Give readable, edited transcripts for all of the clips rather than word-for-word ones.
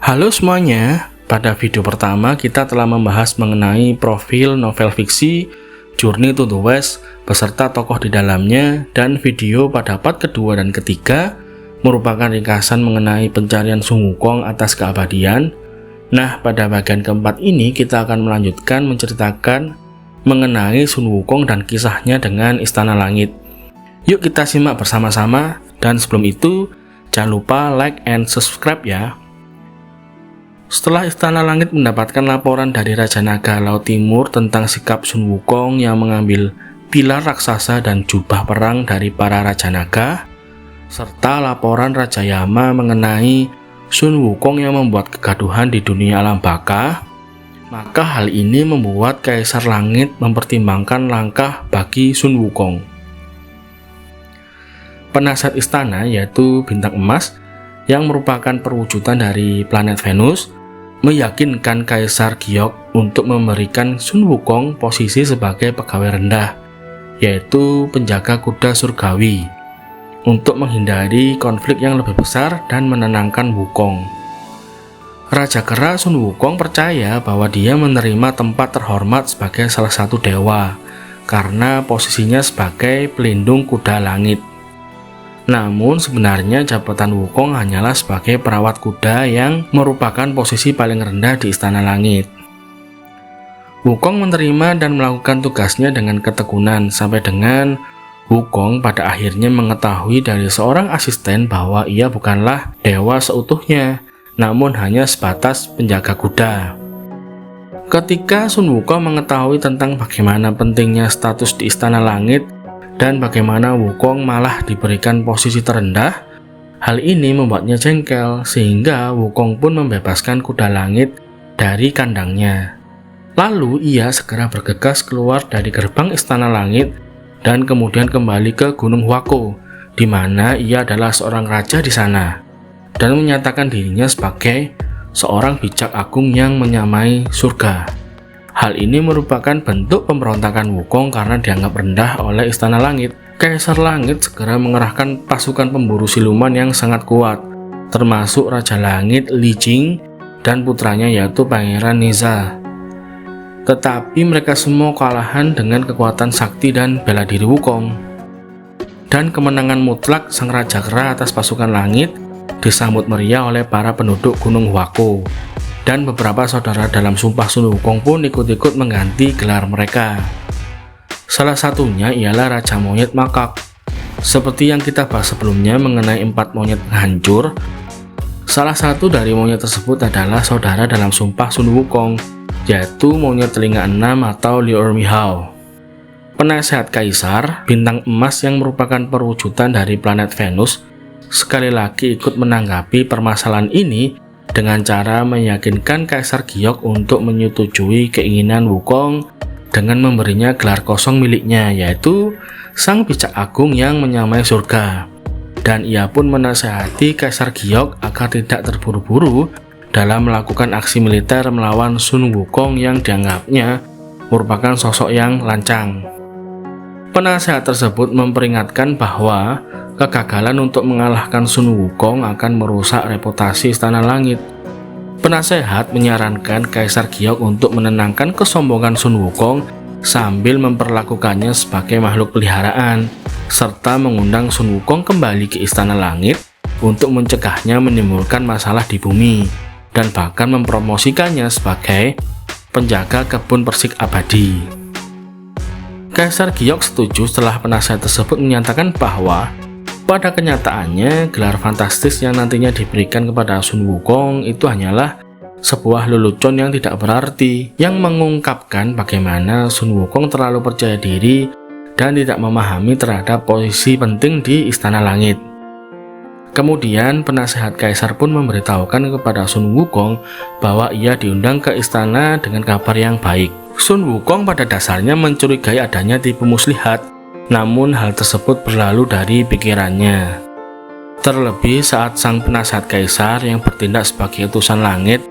Halo semuanya, pada video pertama kita telah membahas mengenai profil novel fiksi Journey to the West beserta tokoh di dalamnya, dan video pada part kedua dan ketiga merupakan ringkasan mengenai pencarian Sun Wukong atas keabadian. Nah, pada bagian keempat ini kita akan melanjutkan menceritakan mengenai Sun Wukong dan kisahnya dengan Istana Langit. Yuk kita simak bersama-sama, dan sebelum itu jangan lupa like and subscribe ya. Setelah Istana Langit mendapatkan laporan dari Raja Naga Laut Timur tentang sikap Sun Wukong yang mengambil pilar raksasa dan jubah perang dari para Raja Naga, serta laporan Raja Yama mengenai Sun Wukong yang membuat kegaduhan di dunia alam baka, maka hal ini membuat Kaisar Langit mempertimbangkan langkah bagi Sun Wukong. Penasihat istana, yaitu Bintang Emas, yang merupakan perwujudan dari planet Venus, meyakinkan Kaisar Giok untuk memberikan Sun Wukong posisi sebagai pegawai rendah, yaitu penjaga kuda surgawi, untuk menghindari konflik yang lebih besar dan menenangkan Wukong. Raja Kera Sun Wukong percaya bahwa dia menerima tempat terhormat sebagai salah satu dewa, karena posisinya sebagai pelindung kuda langit. Namun sebenarnya jabatan Wukong hanyalah sebagai perawat kuda yang merupakan posisi paling rendah di Istana Langit. Wukong menerima dan melakukan tugasnya dengan ketekunan sampai dengan Wukong pada akhirnya mengetahui dari seorang asisten bahwa ia bukanlah dewa seutuhnya, namun hanya sebatas penjaga kuda. Ketika Sun Wukong mengetahui tentang bagaimana pentingnya status di Istana Langit dan bagaimana Wukong malah diberikan posisi terendah, hal ini membuatnya jengkel sehingga Wukong pun membebaskan kuda langit dari kandangnya. Lalu ia segera bergegas keluar dari gerbang Istana Langit dan kemudian kembali ke Gunung Huako, di mana ia adalah seorang raja di sana, dan menyatakan dirinya sebagai seorang bijak agung yang menyamai surga. Hal ini merupakan bentuk pemberontakan Wukong karena dianggap rendah oleh Istana Langit. Kaisar Langit segera mengerahkan pasukan pemburu siluman yang sangat kuat, termasuk Raja Langit Li Jing dan putranya yaitu Pangeran Niza. Tetapi mereka semua kewalahan dengan kekuatan sakti dan bela diri Wukong. Dan kemenangan mutlak sang Raja Kera atas pasukan langit disambut meriah oleh para penduduk Gunung Huako. Dan beberapa saudara dalam sumpah Sun Wukong pun ikut-ikut mengganti gelar mereka. Salah satunya ialah Raja Monyet Makak. Seperti yang kita bahas sebelumnya mengenai 4 monyet penghancur, salah satu dari monyet tersebut adalah saudara dalam sumpah Sun Wukong, yaitu monyet telinga 6 atau Lior Mihao. Penasehat Kaisar, Bintang Emas yang merupakan perwujudan dari planet Venus, sekali lagi ikut menanggapi permasalahan ini dengan cara meyakinkan Kaisar Giok untuk menyetujui keinginan Wukong dengan memberinya gelar kosong miliknya, yaitu Sang Bijak Agung yang menyamai surga. Dan ia pun menasihati Kaisar Giok agar tidak terburu-buru dalam melakukan aksi militer melawan Sun Wukong yang dianggapnya merupakan sosok yang lancang. Penasehat tersebut memperingatkan bahwa kegagalan untuk mengalahkan Sun Wukong akan merusak reputasi Istana Langit. Penasehat menyarankan Kaisar Giok untuk menenangkan kesombongan Sun Wukong sambil memperlakukannya sebagai makhluk peliharaan, serta mengundang Sun Wukong kembali ke Istana Langit untuk mencegahnya menimbulkan masalah di bumi, dan bahkan mempromosikannya sebagai penjaga kebun persik abadi. Kaisar Giok setuju setelah penasehat tersebut menyatakan bahwa pada kenyataannya, gelar fantastis yang nantinya diberikan kepada Sun Wukong itu hanyalah sebuah lelucon yang tidak berarti, yang mengungkapkan bagaimana Sun Wukong terlalu percaya diri dan tidak memahami terhadap posisi penting di Istana Langit. Kemudian penasehat Kaisar pun memberitahukan kepada Sun Wukong bahwa ia diundang ke istana dengan kabar yang baik. Sun Wukong pada dasarnya mencurigai adanya tipu muslihat, namun hal tersebut berlalu dari pikirannya. Terlebih saat sang penasehat Kaisar yang bertindak sebagai utusan langit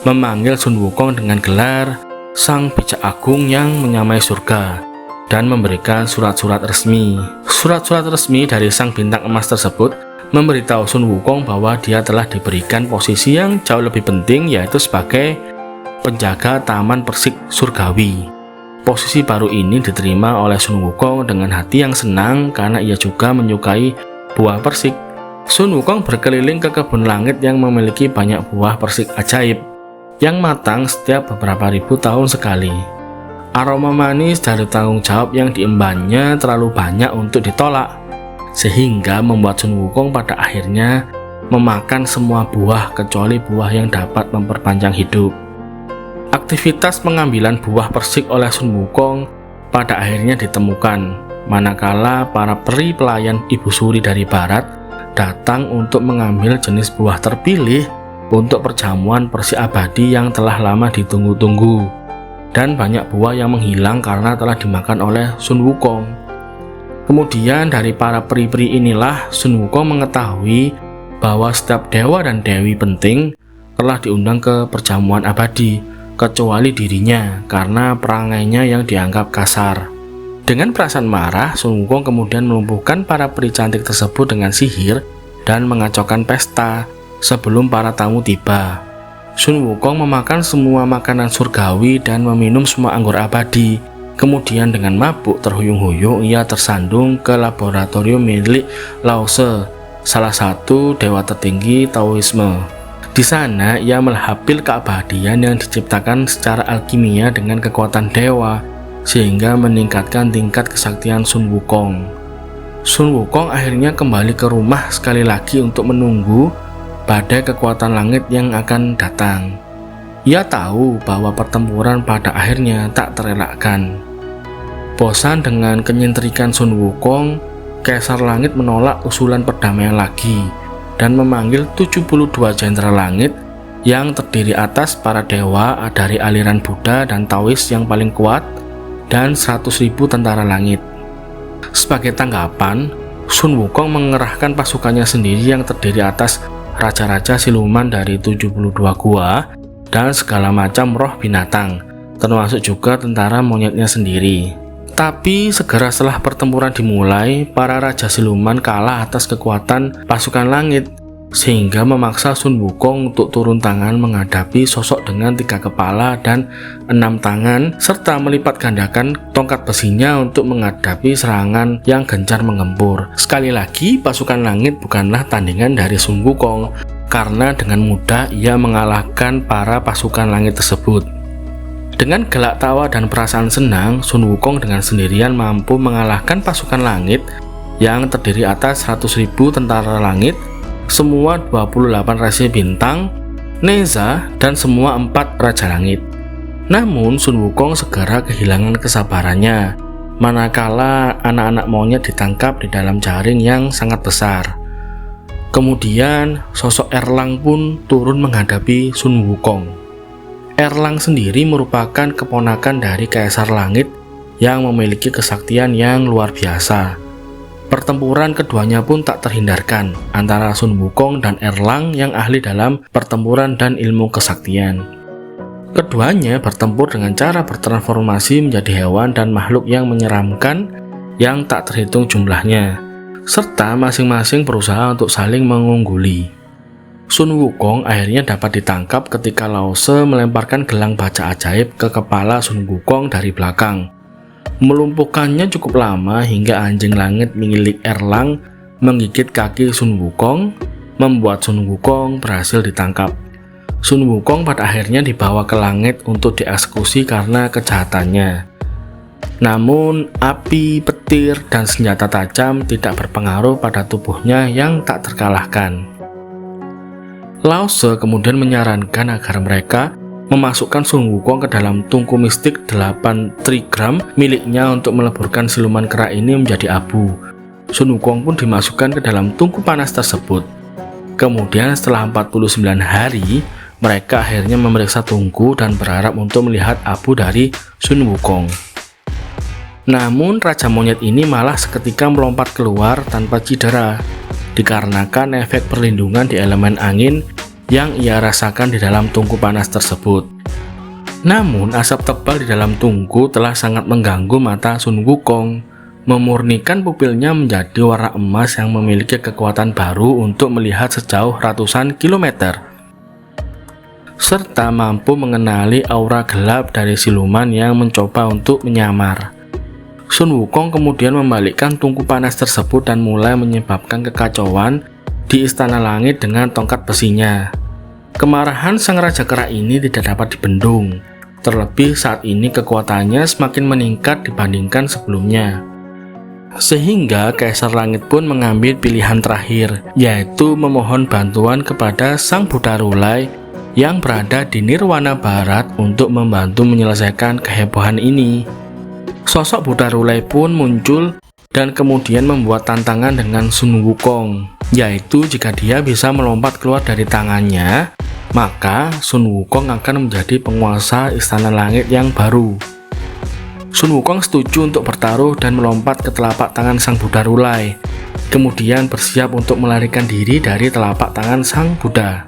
memanggil Sun Wukong dengan gelar Sang Bijak Agung yang menyamai surga dan memberikan surat-surat resmi. Surat-surat resmi dari Sang Bintang Emas tersebut memberitahu Sun Wukong bahwa dia telah diberikan posisi yang jauh lebih penting, yaitu sebagai penjaga Taman Persik Surgawi. Posisi baru ini diterima oleh Sun Wukong dengan hati yang senang karena ia juga menyukai buah persik. Sun Wukong berkeliling ke kebun langit yang memiliki banyak buah persik ajaib yang matang setiap beberapa ribu tahun sekali. Aroma manis dari tanggung jawab yang diembannya terlalu banyak untuk ditolak, sehingga membuat Sun Wukong pada akhirnya memakan semua buah kecuali buah yang dapat memperpanjang hidup. Aktivitas pengambilan buah persik oleh Sun Wukong pada akhirnya ditemukan, manakala para peri pelayan Ibu Suri dari barat datang untuk mengambil jenis buah terpilih untuk perjamuan persik abadi yang telah lama ditunggu-tunggu, dan banyak buah yang menghilang karena telah dimakan oleh Sun Wukong. Kemudian dari para peri-peri inilah Sun Wukong mengetahui bahwa setiap dewa dan dewi penting telah diundang ke perjamuan abadi, kecuali dirinya karena perangainya yang dianggap kasar. Dengan perasaan marah, Sun Wukong kemudian melumpuhkan para peri cantik tersebut dengan sihir dan mengacaukan pesta sebelum para tamu tiba. Sun Wukong memakan semua makanan surgawi dan meminum semua anggur abadi. Kemudian dengan mabuk terhuyung-huyung ia tersandung ke laboratorium milik Lao Tse, salah satu dewa tertinggi Taoisme. Di sana ia melahapil keabadian yang diciptakan secara alkimia dengan kekuatan dewa, sehingga meningkatkan tingkat kesaktian Sun Wukong. Sun Wukong akhirnya kembali ke rumah sekali lagi untuk menunggu badai kekuatan langit yang akan datang. Ia tahu bahwa pertempuran pada akhirnya tak terelakkan. Bosan dengan kenyintrikan Sun Wukong, Kaisar Langit menolak usulan perdamaian lagi dan memanggil 72 jenderal langit yang terdiri atas para dewa dari aliran Buddha dan Taois yang paling kuat dan 100.000 tentara langit. Sebagai tanggapan, Sun Wukong mengerahkan pasukannya sendiri yang terdiri atas raja-raja siluman dari 72 gua dan segala macam roh binatang, termasuk juga tentara monyetnya sendiri. Tapi segera setelah pertempuran dimulai, para raja siluman kalah atas kekuatan pasukan langit, sehingga memaksa Sun Wukong untuk turun tangan menghadapi sosok dengan 3 kepala dan 6 tangan, serta melipat gandakan tongkat besinya untuk menghadapi serangan yang gencar menggempur. Sekali lagi, pasukan langit bukanlah tandingan dari Sun Wukong, karena dengan mudah ia mengalahkan para pasukan langit tersebut. Dengan gelak tawa dan perasaan senang, Sun Wukong dengan sendirian mampu mengalahkan pasukan langit yang terdiri atas 100.000 tentara langit, semua 28 rasi bintang, Neza, dan semua 4 raja langit. Namun Sun Wukong segera kehilangan kesabarannya, manakala anak-anak monyet ditangkap di dalam jaring yang sangat besar. Kemudian sosok Erlang pun turun menghadapi Sun Wukong. Erlang sendiri merupakan keponakan dari Kaisar Langit yang memiliki kesaktian yang luar biasa. Pertempuran keduanya pun tak terhindarkan antara Sun Wukong dan Erlang yang ahli dalam pertempuran dan ilmu kesaktian. Keduanya bertempur dengan cara bertransformasi menjadi hewan dan makhluk yang menyeramkan yang tak terhitung jumlahnya, serta masing-masing berusaha untuk saling mengungguli. Sun Wukong akhirnya dapat ditangkap ketika Lao Tse melemparkan gelang baca ajaib ke kepala Sun Wukong dari belakang. Melumpuhkannya cukup lama hingga anjing langit milik Erlang menggigit kaki Sun Wukong, membuat Sun Wukong berhasil ditangkap. Sun Wukong pada akhirnya dibawa ke langit untuk dieksekusi karena kejahatannya. Namun, api, petir, dan senjata tajam tidak berpengaruh pada tubuhnya yang tak terkalahkan. Lao Tse kemudian menyarankan agar mereka memasukkan Sun Wukong ke dalam tungku mistik 8 trigram miliknya untuk meleburkan siluman kera ini menjadi abu. Sun Wukong pun dimasukkan ke dalam tungku panas tersebut. Kemudian setelah 49 hari, mereka akhirnya memeriksa tungku dan berharap untuk melihat abu dari Sun Wukong. Namun Raja Monyet ini malah seketika melompat keluar tanpa cedera, dikarenakan efek perlindungan di elemen angin yang ia rasakan di dalam tungku panas tersebut. Namun asap tebal di dalam tungku telah sangat mengganggu mata Sun Wukong, memurnikan pupilnya menjadi warna emas yang memiliki kekuatan baru untuk melihat sejauh ratusan kilometer, serta mampu mengenali aura gelap dari siluman yang mencoba untuk menyamar. Sun Wukong kemudian membalikkan tungku panas tersebut dan mulai menyebabkan kekacauan di Istana Langit dengan tongkat besinya. Kemarahan sang Raja Kera ini tidak dapat dibendung, terlebih saat ini kekuatannya semakin meningkat dibandingkan sebelumnya. Sehingga Kaisar Langit pun mengambil pilihan terakhir, yaitu memohon bantuan kepada Sang Buddha Rulai yang berada di Nirwana Barat untuk membantu menyelesaikan kehebohan ini. Sosok Buddha Rulai pun muncul dan kemudian membuat tantangan dengan Sun Wukong, yaitu jika dia bisa melompat keluar dari tangannya, maka Sun Wukong akan menjadi penguasa Istana Langit yang baru. Sun Wukong setuju untuk bertaruh dan melompat ke telapak tangan Sang Buddha Rulai, kemudian bersiap untuk melarikan diri dari telapak tangan Sang Buddha.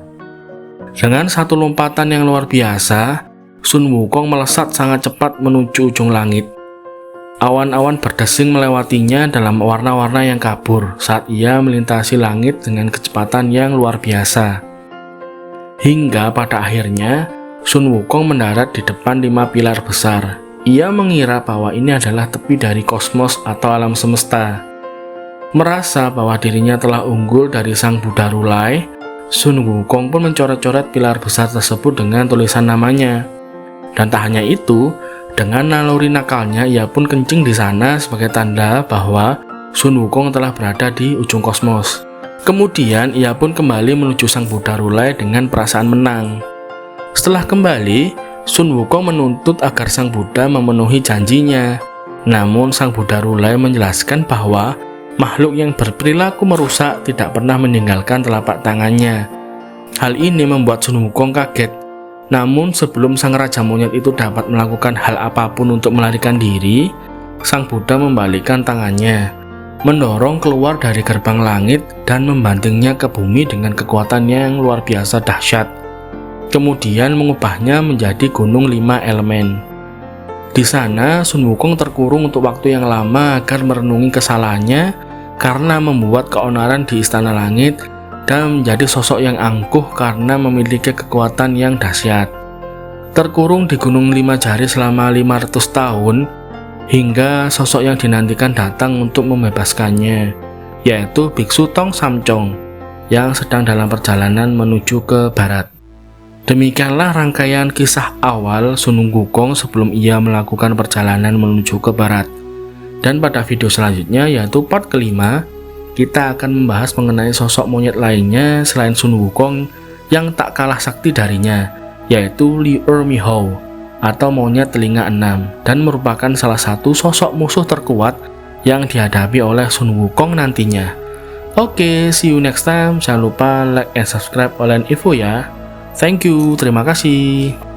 Dengan satu lompatan yang luar biasa, Sun Wukong melesat sangat cepat menuju ujung langit. Awan-awan berdesing melewatinya dalam warna-warna yang kabur saat ia melintasi langit dengan kecepatan yang luar biasa. Hingga pada akhirnya, Sun Wukong mendarat di depan 5 pilar besar. Ia mengira bahwa ini adalah tepi dari kosmos atau alam semesta. Merasa bahwa dirinya telah unggul dari Sang Buddha Rulai, Sun Wukong pun mencoret-coret pilar besar tersebut dengan tulisan namanya. Dan tak hanya itu, dengan naluri nakalnya ia pun kencing di sana sebagai tanda bahwa Sun Wukong telah berada di ujung kosmos. Kemudian ia pun kembali menuju Sang Buddha Rulai dengan perasaan menang. Setelah kembali, Sun Wukong menuntut agar Sang Buddha memenuhi janjinya. Namun Sang Buddha Rulai menjelaskan bahwa makhluk yang berperilaku merusak tidak pernah meninggalkan telapak tangannya. Hal ini membuat Sun Wukong kaget. Namun sebelum sang Raja Monyet itu dapat melakukan hal apapun untuk melarikan diri, Sang Buddha membalikkan tangannya, mendorong keluar dari gerbang langit dan membantingnya ke bumi dengan kekuatan yang luar biasa dahsyat. Kemudian mengubahnya menjadi gunung 5 elemen. Di sana Sun Wukong terkurung untuk waktu yang lama agar merenungi kesalahannya karena membuat keonaran di Istana Langit dan menjadi sosok yang angkuh karena memiliki kekuatan yang dahsyat. Terkurung di Gunung 5 Jari selama 500 tahun, hingga sosok yang dinantikan datang untuk membebaskannya, yaitu Biksu Tong Samcong yang sedang dalam perjalanan menuju ke barat. Demikianlah rangkaian kisah awal Sun Wukong sebelum ia melakukan perjalanan menuju ke barat. Dan pada video selanjutnya, yaitu part kelima, kita akan membahas mengenai sosok monyet lainnya selain Sun Wukong yang tak kalah sakti darinya, yaitu Liu Mihou atau monyet telinga 6, dan merupakan salah satu sosok musuh terkuat yang dihadapi oleh Sun Wukong nantinya. Oke, see you next time. Jangan lupa like and subscribe Online Info ya. Thank you, terima kasih.